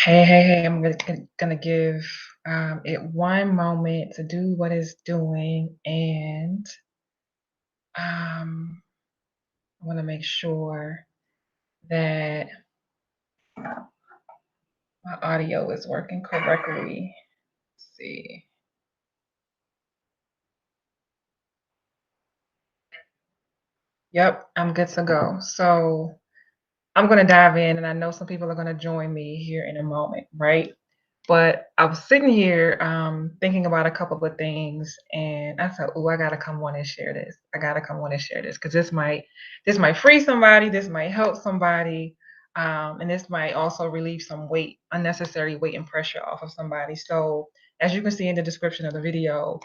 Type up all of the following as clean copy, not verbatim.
Hey, I'm gonna give it one moment to do what it's doing, and I want to make sure that my audio is working correctly. Let's see. Yep, I'm good to go. So I'm gonna dive in, and I know some people are gonna join me here in a moment, right? But I was sitting here thinking about a couple of things, and I said, "Oh, I gotta come on and share this. I gotta come on and share this because this might free somebody. This might help somebody, and this might also relieve some weight, unnecessary weight and pressure off of somebody." So, as you can see in the description of the video,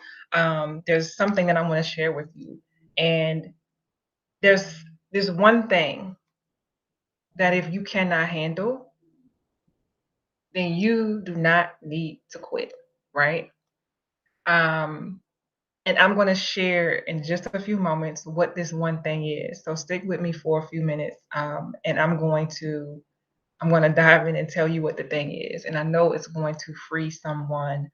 there's something that I want to share with you, and there's one thing that if you cannot handle, then you do not need to quit, right? Um, and I'm going to share in just a few moments what this one thing is. So stick with me for a few minutes, and I'm going to dive in and tell you what the thing is. And I know it's going to free someone,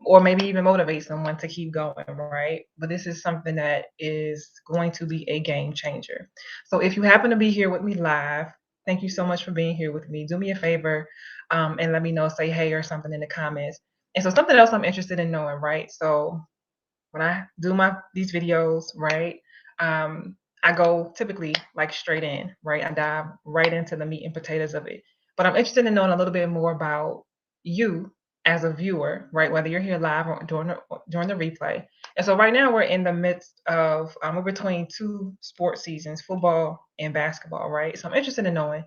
or maybe even motivate someone to keep going, right? But this is something that is going to be a game changer. So if you happen to be here with me live, thank you so much for being here with me. Do me a favor, and let me know, say hey or something in the comments. And so something else I'm interested in knowing, right? So when I do my these videos, right, I go typically like straight in, right? I dive right into the meat and potatoes of it. But I'm interested in knowing a little bit more about you as a viewer, right? Whether you're here live or during the replay. And so right now we're in the midst of we're between two sports seasons, football and basketball, right? So I'm interested in knowing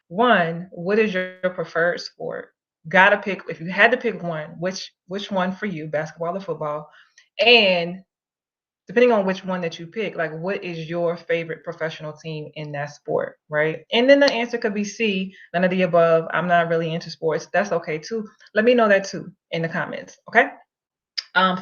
one, what is your preferred sport? Gotta pick if you had to pick one, which one for you, basketball or football? And depending on which one that you pick, like what is your favorite professional team in that sport, right? And then the answer could be C, none of the above. I'm not really into sports. That's okay too. Let me know that too in the comments. Okay.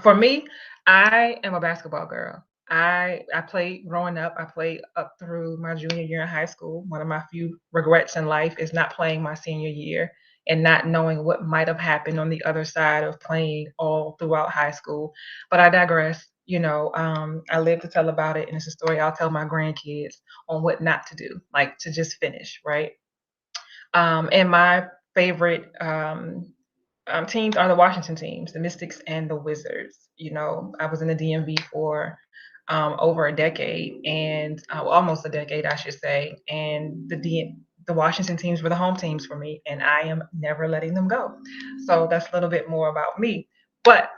For me, I am a basketball girl. I played growing up. I played up through my junior year in high school. One of my few regrets in life is not playing my senior year and not knowing what might have happened on the other side of playing all throughout high school. But I digress. I live to tell about it, and it's a story I'll tell my grandkids on what not to do, like to just finish, right? And my favorite teams are the Washington teams, the Mystics and the Wizards. I was in the DMV for over a decade, and well, almost a decade, I should say. And the Washington teams were the home teams for me, and I am never letting them go. So that's a little bit more about me. But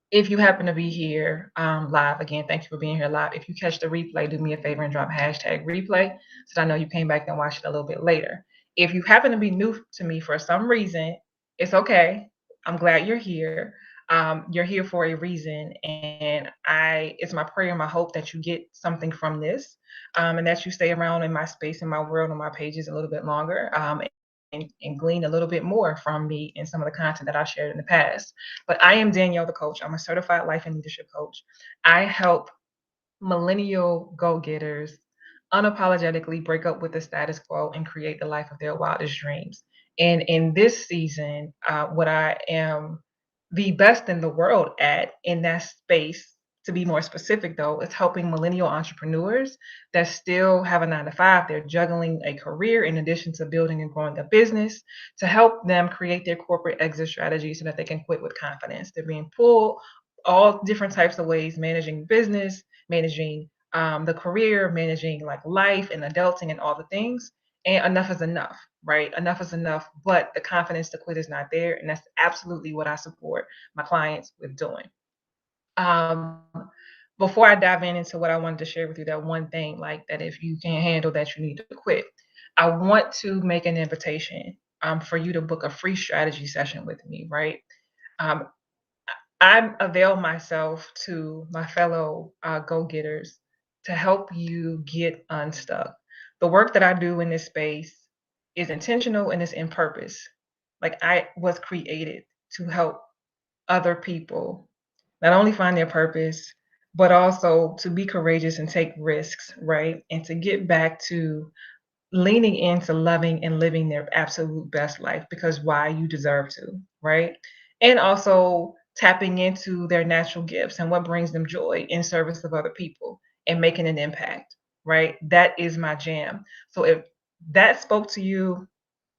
if you happen to be here live, again, thank you for being here live. If you catch the replay, do me a favor and drop hashtag replay so that I know you came back and watched it a little bit later. If you happen to be new to me for some reason, it's okay. I'm glad you're here. You're here for a reason, and it's my prayer and my hope that you get something from this, and that you stay around in my space, in my world, on my pages a little bit longer, and glean a little bit more from me and some of the content that I shared in the past. But I am Danielle the coach. I'm a certified life and leadership coach. I help millennial go getters unapologetically break up with the status quo and create the life of their wildest dreams. And in this season, what I am the best in the world at in that space, to be more specific though, is helping millennial entrepreneurs that still have a 9 to 5. They're juggling a career in addition to building and growing a business to help them create their corporate exit strategy so that they can quit with confidence. They're being pulled all different types of ways, managing business, managing the career, managing like life and adulting and all the things. And enough is enough, right? Enough is enough, but the confidence to quit is not there. And that's absolutely what I support my clients with doing. Um, Before I dive into what I wanted to share with you, that one thing, like that if you can't handle that, you need to quit. I want to make an invitation for you to book a free strategy session with me, right? Um, I avail myself to my fellow go getters to help you get unstuck. The work that I do in this space is intentional and it's in purpose. Like I was created to help other people not only find their purpose, but also to be courageous and take risks, right? And to get back to leaning into loving and living their absolute best life because why you deserve to, right? And also tapping into their natural gifts and what brings them joy in service of other people and making an impact, right? That is my jam. So if that spoke to you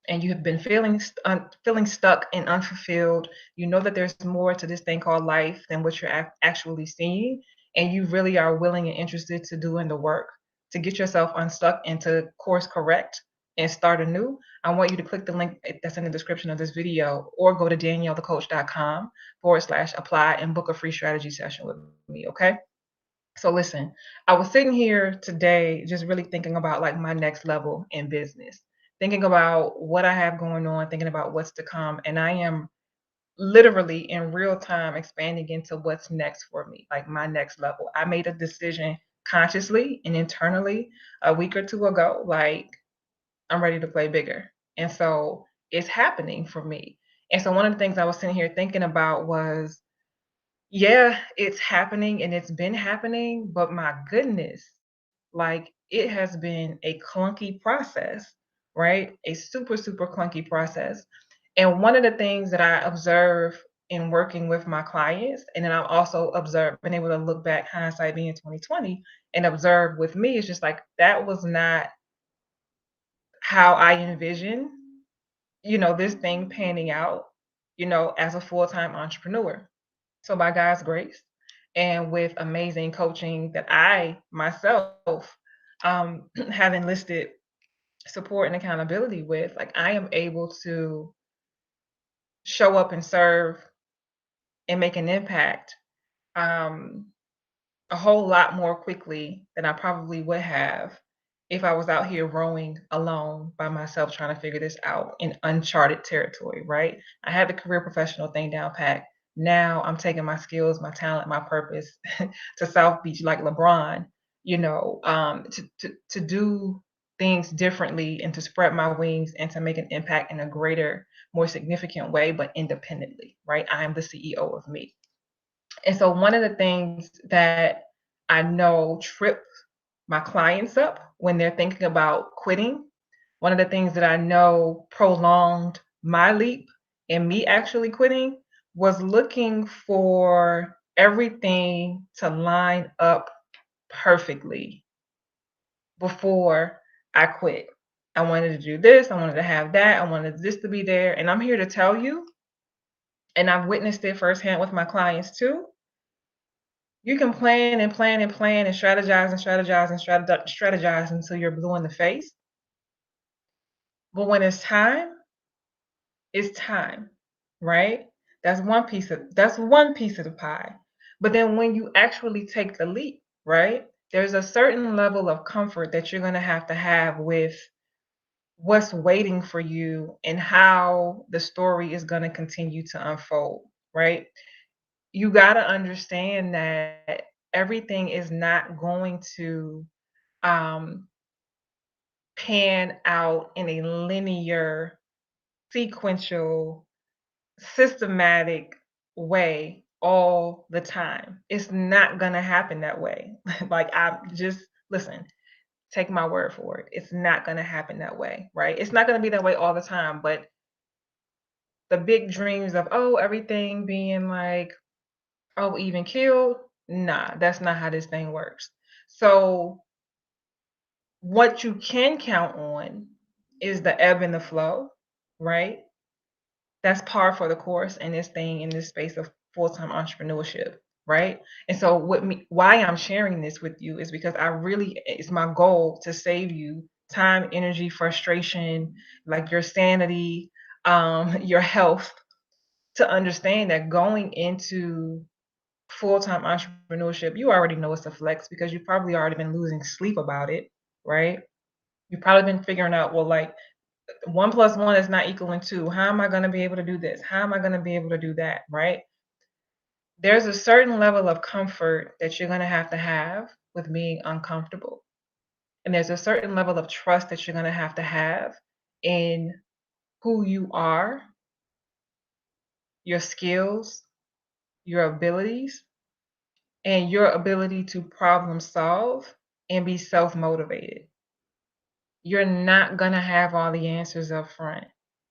and you have been feeling stuck and unfulfilled, you know that there's more to this thing called life than what you're actually seeing, and you really are willing and interested to doing the work to get yourself unstuck and to course correct and start anew. I want you to click the link that's in the description of this video or go to daniellethecoach.com/apply and book a free strategy session with me. Okay. So listen, I was sitting here today just really thinking about like my next level in business, thinking about what I have going on, thinking about what's to come. And I am literally in real time expanding into what's next for me, like my next level. I made a decision consciously and internally a week or two ago, like I'm ready to play bigger. And so it's happening for me. And so one of the things I was sitting here thinking about was yeah, it's happening and it's been happening, but my goodness, like it has been a clunky process, right? A super, super clunky process. And one of the things that I observe in working with my clients, and then I've also observed, been able to look back, hindsight being 2020, and observe with me, is just like that was not how I envisioned, this thing panning out, as a full-time entrepreneur. So by God's grace and with amazing coaching that I myself have enlisted support and accountability with, like I am able to show up and serve and make an impact um, a whole lot more quickly than I probably would have if I was out here rowing alone by myself trying to figure this out in uncharted territory, right? I had the career professional thing down pat. Now I'm taking my skills, my talent, my purpose to South Beach like LeBron, to do things differently and to spread my wings and to make an impact in a greater, more significant way, but independently, right? I am the CEO of me. And so one of the things that I know trip my clients up when they're thinking about quitting, one of the things that I know prolonged my leap and me actually quitting was looking for everything to line up perfectly before I quit. I wanted to do this, I wanted to have that, I wanted this to be there. And I'm here to tell you, and I've witnessed it firsthand with my clients too. You can plan and plan and plan and strategize and strategize and strategize until you're blue in the face. But when it's time, right? That's one piece of the pie. But then when you actually take the leap, right? There's a certain level of comfort that you're going to have with what's waiting for you and how the story is going to continue to unfold, right? You got to understand that everything is not going to um, pan out in a linear, sequential, systematic way all the time. It's not going to happen that way. Like, I just listen, take my word for it. It's not going to happen that way, right? It's not going to be that way all the time. But the big dreams of, oh, everything being like, oh, even killed, nah, that's not how this thing works. So, what you can count on is the ebb and the flow, right? That's par for the course in this thing, in this space of full-time entrepreneurship, right? And so why I'm sharing this with you is because it's my goal to save you time, energy, frustration, like your sanity, your health, to understand that going into full-time entrepreneurship, you already know it's a flex because you've probably already been losing sleep about it, right? You've probably been figuring out, well, like 1 plus 1 is not equaling 2. How am I going to be able to do this? How am I going to be able to do that? Right? There's a certain level of comfort that you're going to have with being uncomfortable. And there's a certain level of trust that you're going to have in who you are, your skills, your abilities, and your ability to problem solve and be self motivated. you're not gonna have all the answers up front.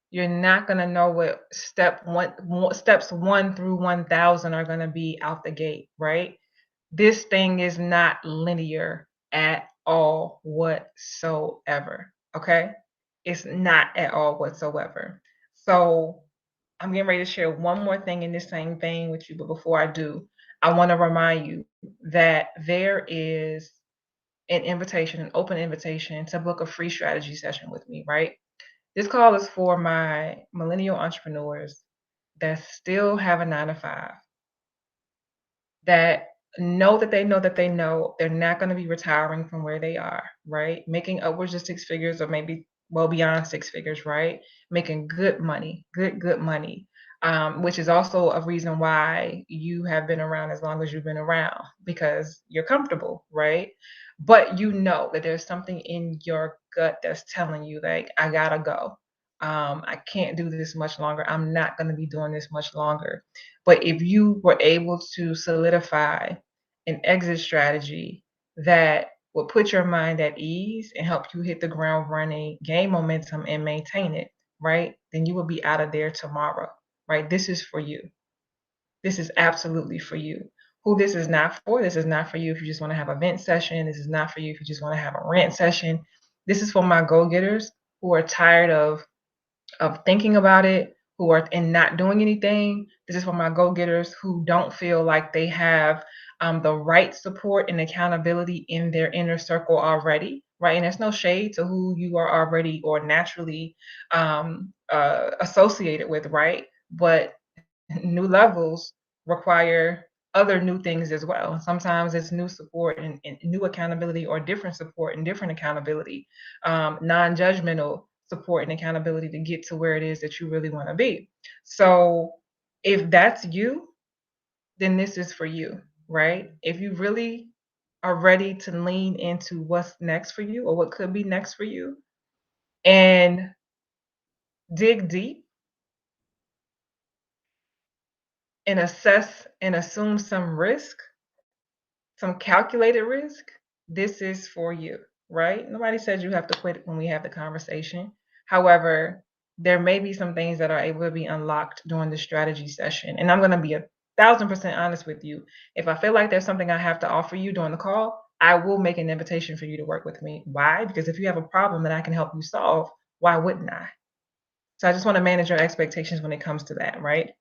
You're not gonna know what steps 1 through 1,000 are gonna be out the gate, right? This thing is not linear at all whatsoever, okay? It's not at all whatsoever. So, I'm getting ready to share one more thing in this same vein with you, but before I do, I wanna remind you that there is an open invitation to book a free strategy session with me, right? This call is for my millennial entrepreneurs that still have a 9 to 5, that know that they know they're not gonna be retiring from where they are, right? Making upwards of 6 figures or maybe well beyond 6 figures, right? Making good money, good money, which is also a reason why you have been around as long as you've been around because you're comfortable, right? But you know that there's something in your gut that's telling you, like, I gotta go. I can't do this much longer. I'm not gonna be doing this much longer. But if you were able to solidify an exit strategy that will put your mind at ease and help you hit the ground running, gain momentum, and maintain it, right? Then you will be out of there tomorrow, right? This is for you. This is absolutely for you. Who this is not for you if you just want to have a vent session. This is not for you if you just want to have a rant session. This is for my go getters who are tired of thinking about it, who are and not doing anything. This is for my go-getters who don't feel like they have the right support and accountability in their inner circle already, right? And there's no shade to who you are already or naturally associated with, right? But new levels require other new things as well. Sometimes it's new support and new accountability or different support and different accountability, non-judgmental support and accountability to get to where it is that you really want to be. So if that's you, then this is for you, right? If you really are ready to lean into what's next for you or what could be next for you and dig deep and assess and assume some risk, some calculated risk, this is for you, right? Nobody said you have to quit when we have the conversation. However, there may be some things that are able to be unlocked during the strategy session. And I'm going to be 1,000% honest with you. If I feel like there's something I have to offer you during the call, I will make an invitation for you to work with me. Why? Because if you have a problem that I can help you solve, why wouldn't I? So I just want to manage your expectations when it comes to that, right?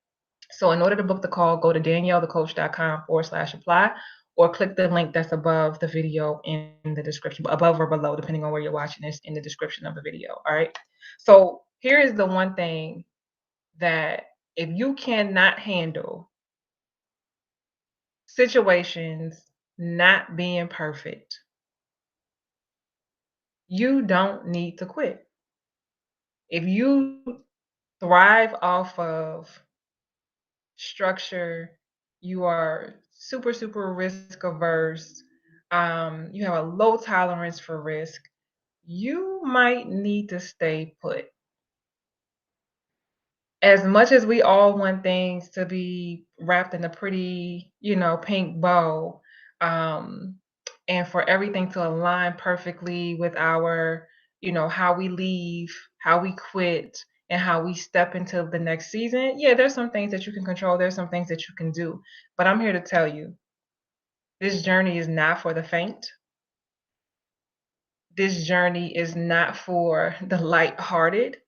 So in order to book the call, go to daniellethecoach.com/apply or click the link that's above the video in the description, above or below, depending on where you're watching this, in the description of the video. All right. So here is the one thing that if you cannot handle situations not being perfect, you don't need to quit. If you thrive off of structure, you are super risk averse, you have a low tolerance for risk, you might need to stay put. As much as we all want things to be wrapped in a pretty, pink bow, um, and for everything to align perfectly with our, how we leave, how we quit, and how we step into the next season, yeah, there's some things that you can control, there's some things that you can do. But I'm here to tell you, this journey is not for the faint. This journey is not for the lighthearted.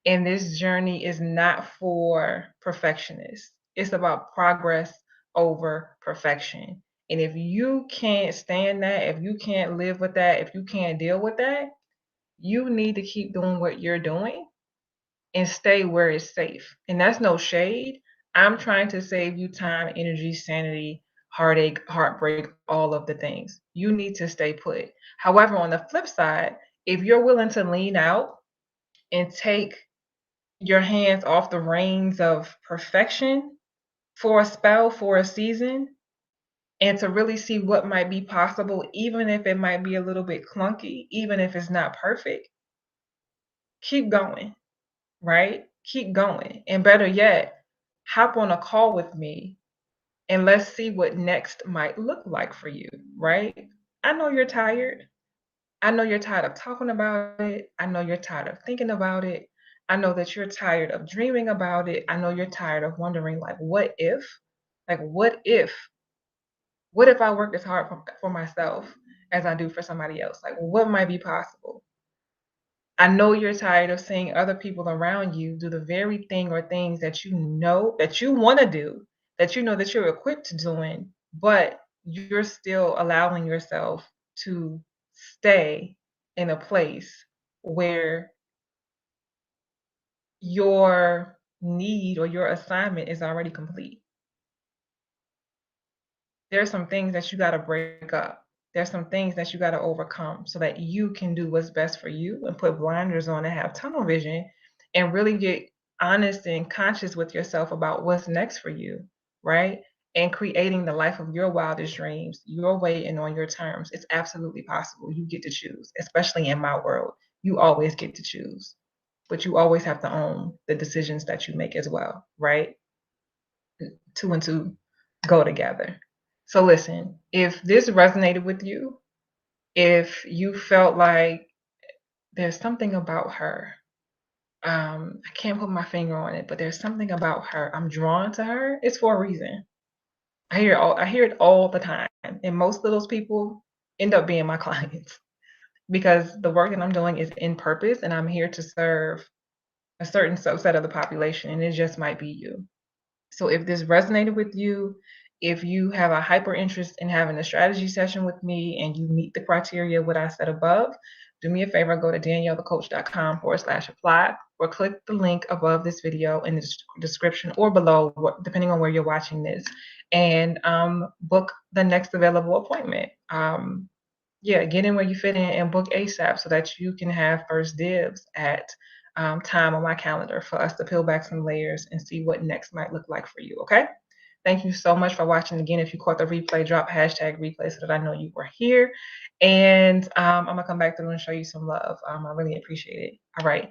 And this journey is not for perfectionists. It's about progress over perfection. And if you can't stand that, if you can't live with that, if you can't deal with that, you need to keep doing what you're doing and stay where it's safe. And that's no shade. I'm trying to save you time, energy, sanity, heartache, heartbreak, all of the things. You need to stay put. However, on the flip side, if you're willing to lean out and take your hands off the reins of perfection for a spell, for a season, and to really see what might be possible, even if it might be a little bit clunky, even if it's not perfect, keep going, right? Keep going. And better yet, hop on a call with me and let's see what next might look like for you, right? I know you're tired. I know you're tired of talking about it. I know you're tired of thinking about it. I know that you're tired of dreaming about it. I know you're tired of wondering, like, what if? Like, what if? What if I worked as hard for myself as I do for somebody else? Like, what might be possible? I know you're tired of seeing other people around you do the very thing or things that you know that you want to do, that you know that you're equipped to doing, but you're still allowing yourself to stay in a place where your need or your assignment is already complete. There's some things that you got to break up. There's some things that you got to overcome so that you can do what's best for you and put blinders on and have tunnel vision and really get honest and conscious with yourself about what's next for you, right? And creating the life of your wildest dreams, your way and on your terms. It's absolutely possible. You get to choose, especially in my world. You always get to choose, but you always have to own the decisions that you make as well, right? Two and two go together. So listen, if this resonated with you, if you felt like there's something about her, I can't put my finger on it, but there's something about her. I'm drawn to her. It's for a reason. I hear it all the time. And most of those people end up being my clients because the work that I'm doing is in purpose and I'm here to serve a certain subset of the population and it just might be you. So if this resonated with you, if you have a hyper interest in having a strategy session with me and you meet the criteria what I said above, do me a favor, go to daniellethecoach.com/apply or click the link above this video in the description or below, depending on where you're watching this, and book the next available appointment. Yeah, get in where you fit in and book ASAP so that you can have first dibs at time on my calendar for us to peel back some layers and see what next might look like for you. Okay. Thank you so much for watching. Again, if you caught the replay, drop hashtag replay so that I know you were here. And I'm going to come back through and show you some love. I really appreciate it. All right.